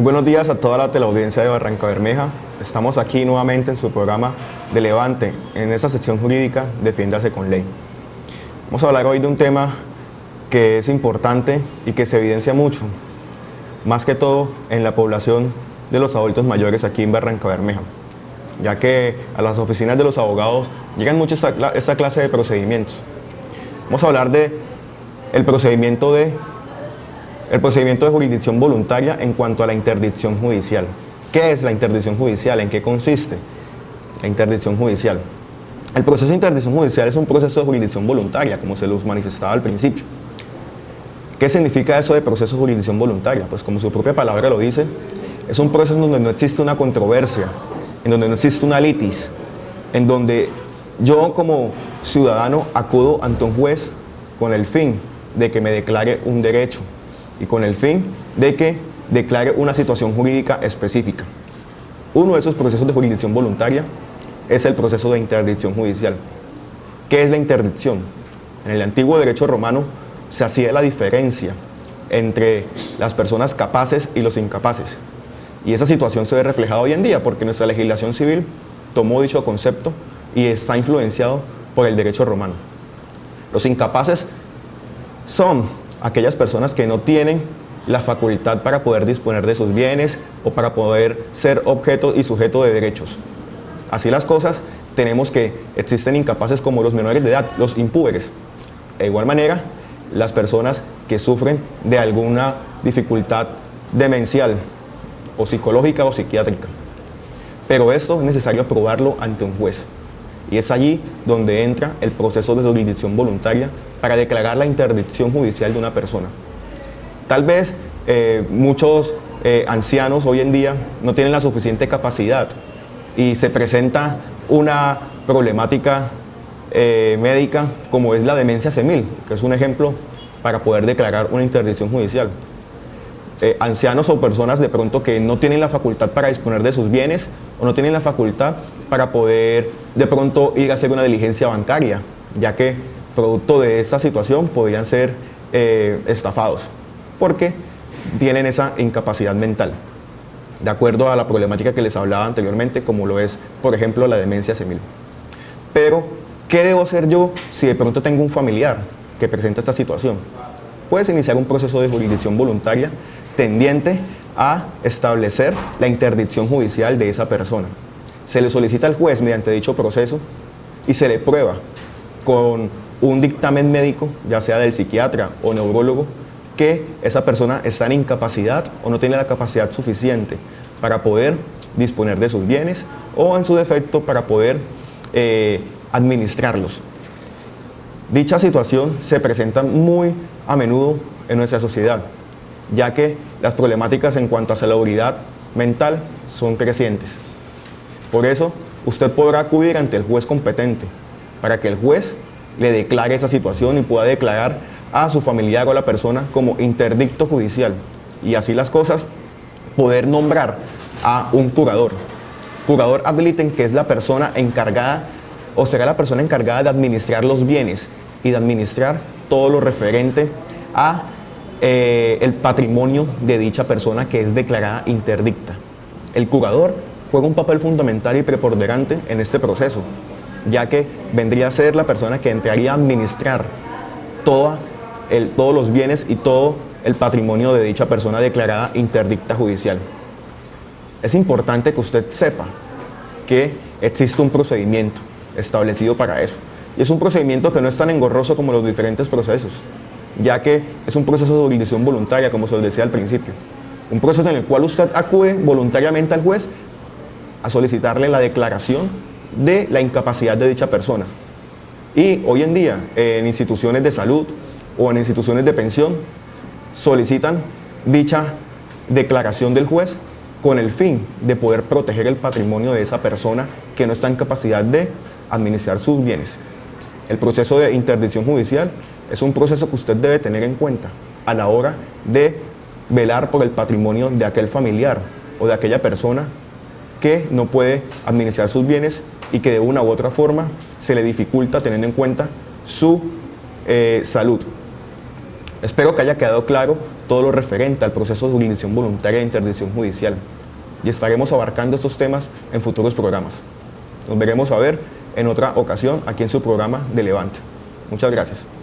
buenos días a toda la teleaudiencia de Barrancabermeja. Estamos aquí nuevamente en su programa de Levante, en esta sección jurídica Defiéndase con Ley. Vamos a hablar hoy de un tema que es importante y que se evidencia mucho, más que todo en la población de los adultos mayores aquí en Barrancabermeja, ya que a las oficinas de los abogados llegan mucho esta clase de procedimientos. Vamos a hablar de el procedimiento de jurisdicción voluntaria en cuanto a la interdicción judicial. ¿Qué es la interdicción judicial? ¿En qué consiste la interdicción judicial? El proceso de interdicción judicial es un proceso de jurisdicción voluntaria, como se los manifestaba al principio. ¿Qué significa eso de proceso de jurisdicción voluntaria? Pues como su propia palabra lo dice, es un proceso en donde no existe una controversia, en donde no existe una litis, en donde yo como ciudadano acudo ante un juez con el fin de que me declare un derecho y con el fin de que declare una situación jurídica específica. Uno de esos procesos de jurisdicción voluntaria es el proceso de interdicción judicial. ¿Qué es la interdicción? En el antiguo derecho romano se hacía la diferencia entre las personas capaces y los incapaces. Y esa situación se ve reflejada hoy en día porque nuestra legislación civil tomó dicho concepto y está influenciado por el derecho romano. Los incapaces son aquellas personas que no tienen la facultad para poder disponer de sus bienes o para poder ser objeto y sujeto de derechos. Así las cosas, tenemos que existen incapaces como los menores de edad, los impúberes. De igual manera, las personas que sufren de alguna dificultad demencial o psicológica o psiquiátrica. Pero esto es necesario probarlo ante un juez. Y es allí donde entra el proceso de jurisdicción voluntaria para declarar la interdicción judicial de una persona. Tal vez muchos ancianos hoy en día no tienen la suficiente capacidad y se presenta una problemática médica como es la demencia senil, que es un ejemplo para poder declarar una interdicción judicial. Ancianos o personas de pronto que no tienen la facultad para disponer de sus bienes o no tienen la facultad para poder de pronto ir a hacer una diligencia bancaria, ya que producto de esta situación podrían ser estafados porque tienen esa incapacidad mental, de acuerdo a la problemática que les hablaba anteriormente, como lo es, por ejemplo, la demencia senil. Pero, ¿qué debo hacer yo si de pronto tengo un familiar que presenta esta situación? Puedes iniciar un proceso de jurisdicción voluntaria tendiente a establecer la interdicción judicial de esa persona. Se le solicita al juez mediante dicho proceso y se le prueba con un dictamen médico, ya sea del psiquiatra o neurólogo, que esa persona está en incapacidad o no tiene la capacidad suficiente para poder disponer de sus bienes o en su defecto para poder administrarlos. Dicha situación se presenta muy a menudo en nuestra sociedad, ya que las problemáticas en cuanto a salubridad mental son crecientes. Por eso, usted podrá acudir ante el juez competente para que el juez le declare esa situación y pueda declarar a su familiar o a la persona como interdicto judicial. Y así las cosas, poder nombrar a un curador. Curador ad litem, que es la persona encargada o será la persona encargada de administrar los bienes y de administrar todo lo referente a el patrimonio de dicha persona que es declarada interdicta. El curador juega un papel fundamental y preponderante en este proceso, ya que vendría a ser la persona que entraría a administrar todos los bienes y todo el patrimonio de dicha persona declarada interdicta judicial. Es importante que usted sepa que existe un procedimiento establecido para eso. Y es un procedimiento que no es tan engorroso como los diferentes procesos, ya que es un proceso de jurisdicción voluntaria, como se lo decía al principio. Un proceso en el cual usted acude voluntariamente al juez a solicitarle la declaración de la incapacidad de dicha persona. Y hoy en día, en instituciones de salud o en instituciones de pensión, solicitan dicha declaración del juez con el fin de poder proteger el patrimonio de esa persona que no está en capacidad de administrar sus bienes. El proceso de interdicción judicial es un proceso que usted debe tener en cuenta a la hora de velar por el patrimonio de aquel familiar o de aquella persona que no puede administrar sus bienes y que de una u otra forma se le dificulta teniendo en cuenta su salud. Espero que haya quedado claro todo lo referente al proceso de jurisdicción voluntaria e interdicción judicial. Y estaremos abarcando estos temas en futuros programas. Nos veremos a ver en otra ocasión aquí en su programa de Levante. Muchas gracias.